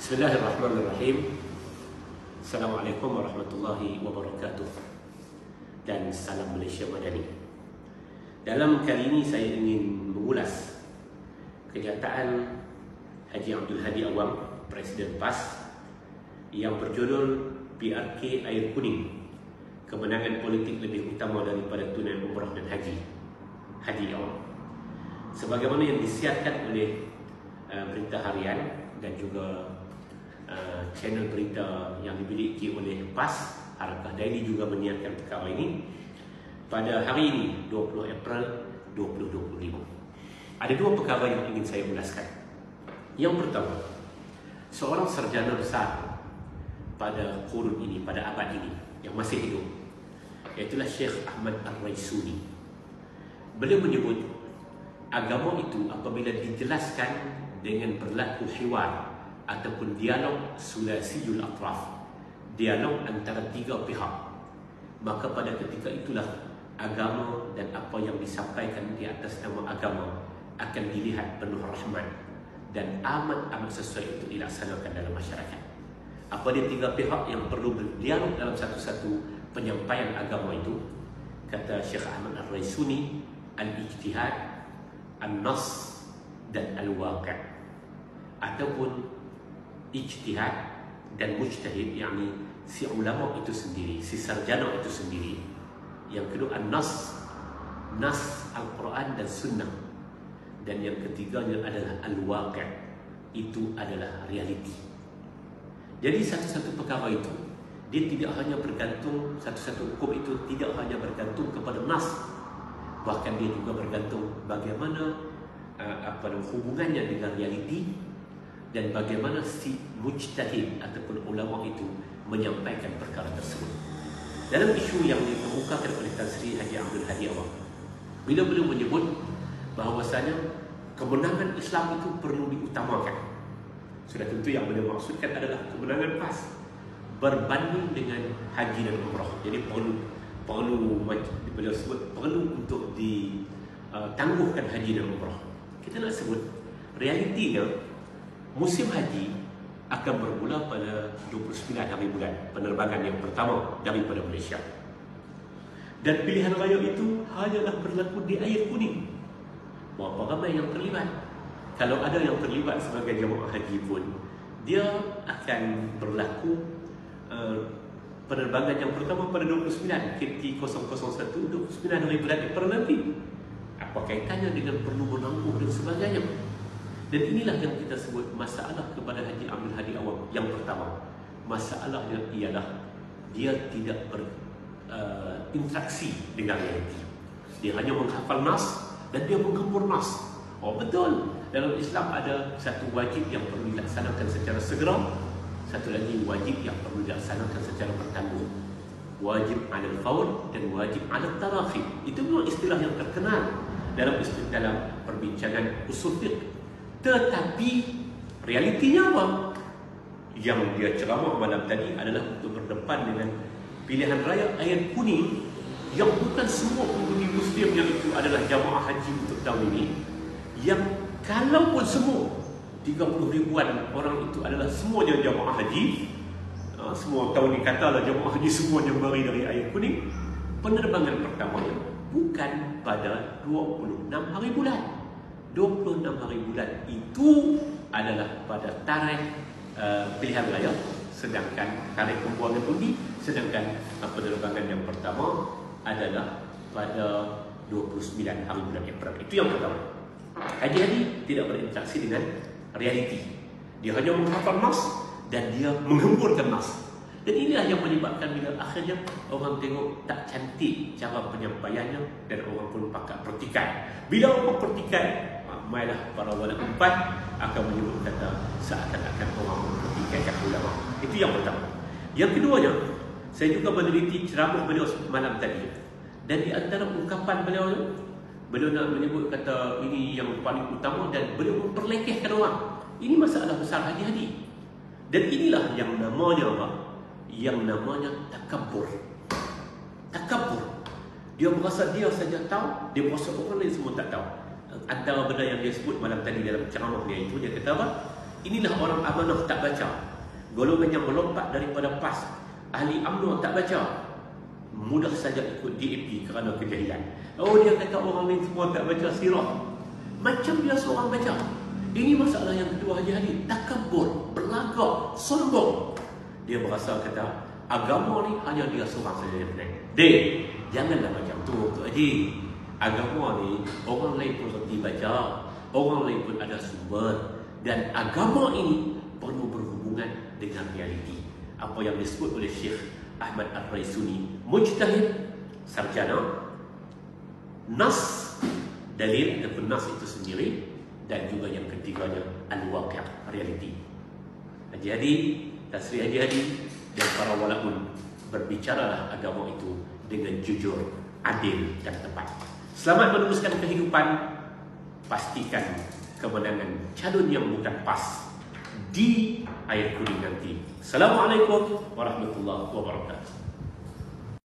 Bismillahirrahmanirrahim. Assalamualaikum warahmatullahi wabarakatuh. Dan salam Malaysia Madani. Dalam kali ini saya ingin mengulas kenyataan Haji Abdul Hadi Awang, Presiden PAS, yang berjudul PRK Air Kuning, kemenangan politik lebih utama daripada tunai umrah dan haji, Hadi Awang. Sebagaimana yang disiarkan oleh berita harian dan juga channel berita yang dimiliki oleh PAS, Harakah Daily juga menyiarkan perkara ini pada hari ini 20 April 2025. Ada dua perkara yang ingin saya ulaskan. Yang pertama, seorang sarjana besar pada kurun ini, pada abad ini yang masih hidup, iaitulah Syekh Ahmad Ar-Raisuni. Beliau menyebut agama itu apabila dijelaskan dengan berlaku hiwar ataupun dialog sulasiyul atraf, dialog antara tiga pihak, maka pada ketika itulah agama dan apa yang disampaikan di atas nama agama akan dilihat penuh rahmat dan amat sesuai untuk dilaksanakan dalam masyarakat. Apa dia tiga pihak yang perlu berdialog dalam satu-satu penyampaian agama itu? Kata Syekh Ahmad Ar-Raisuni, al-ijtihad, an-nas dan al-waqi', ataupun ijtihad dan mujtahid, yakni si ulama itu sendiri, si sarjana itu sendiri. Yang kedua an-nas, nas Al-Quran dan Sunnah. Dan yang ketiganya adalah al-waqi', itu adalah realiti. Jadi satu-satu perkara itu, dia tidak hanya bergantung, satu-satu hukum itu tidak hanya bergantung kepada nas, bahkan dia juga bergantung bagaimana hubungannya dengan realiti dan bagaimana si mujtahid ataupun ulama itu menyampaikan perkara tersebut. Dalam isu yang dikemukakan oleh Tan Sri Haji Abdul Hadi Awang, bila beliau menyebut bahawasanya kemenangan Islam itu perlu diutamakan, sudah tentu yang beliau maksudkan adalah kemenangan PAS berbanding dengan haji dan umrah. Jadi perlu beliau sebut perlu untuk ditangguhkan haji dan umrah. Kita nak sebut realitinya, musim haji akan bermula pada 29 hari bulan, penerbangan yang pertama daripada Malaysia. Dan pilihan raya itu hanyalah berlaku di Air Kuning. Berapa ramai yang terlibat? Kalau ada yang terlibat sebagai jemaah haji pun, dia akan berlaku penerbangan yang pertama pada 29 KT001, 29 hari bulan April nanti. Apa kaitannya dengan perlu menangguh dan sebagainya? Dan inilah yang kita sebut masalah kepada Haji Abdul Hadi Awang. Yang pertama, masalahnya ialah dia tidak berinteraksi dengan realiti. Dia hanya menghafal nas dan dia menggempur nas. Oh betul, dalam Islam ada satu wajib yang perlu dilaksanakan secara segera, satu lagi wajib yang perlu dilaksanakan secara bertanggung. Wajib 'alal fawr dan wajib 'alal tarakhi. Itu memang istilah yang terkenal dalam perbincangan usul fiqh. Tetapi realitinya apa? Yang dia ceramah malam tadi adalah untuk berdepan dengan pilihan raya Air Kuning yang bukan semua penghuni Muslim yang itu adalah jamaah haji untuk tahun ini, yang kalaupun semua 30 ribuan orang itu adalah semuanya jamaah haji, semua tahun ini katalah jamaah haji semuanya mari dari Air Kuning, penerbangan pertamanya bukan pada 26 hari bulan. 26 hari bulan itu adalah pada tarikh pilihan raya, sedangkan tarikh pembuangan undi, sedangkan penerbangan yang pertama adalah pada 29 hari bulan April. Itu yang pertama. Haji tidak berinteraksi dengan realiti. Dia hanya menghafal nas dan dia menggempurkan nas. Dan inilah yang menyebabkan bila akhirnya orang tengok tak cantik cara penyampaiannya dan orang pun pakat pertikaian. Bila orang pertikaian, mailah para wala umpat akan menyebut kata seakan-akan orang mempertikaikan ulama. Itu yang pertama. Yang keduanya, saya juga meneliti ceramah beliau malam tadi, dan di antara ungkapan beliau nak menyebut kata ini yang paling utama dan beliau memperlekehkan orang. Ini masalah besar haji-haji. Dan inilah yang namanya apa? Yang namanya takabur. Takabur. Dia merasa dia saja tahu, dia merasa orang lain semua tak tahu. Antara benda yang dia sebut malam tadi dalam ceramah dia itu, dia kata apa? inilah orang amanah tak baca. Golongan yang melompat daripada PAS, ahli UMNO tak baca, mudah saja ikut DAP kerana kejahilan. Oh, dia kata orang lain semua tak baca sirah, macam dia seorang baca. Ini masalah yang kedua Haji Halid. Takabur, berlagak, sombong. Dia berasa kata agama ni hanya dia seorang saja yang benar. Janganlah macam tu Tok Haji. Agama ni orang lain pun reti baca, orang lain pun ada sumber, dan agama ini perlu berhubungan dengan realiti. Apa yang disebut oleh Syekh Ahmad Al-Raisuni, mujtahid, sarjana, nas, dalil ataupun nas itu sendiri, dan juga yang ketiganya al-waqi', realiti. Haji Hadi, Tasri Haji Hadi dan para walaun, berbicaralah agama itu dengan jujur, adil dan tepat. Selamat meneruskan kehidupan. Pastikan kemenangan calon yang bukan PAS di air kuning nanti. Assalamualaikum warahmatullahi wabarakatuh.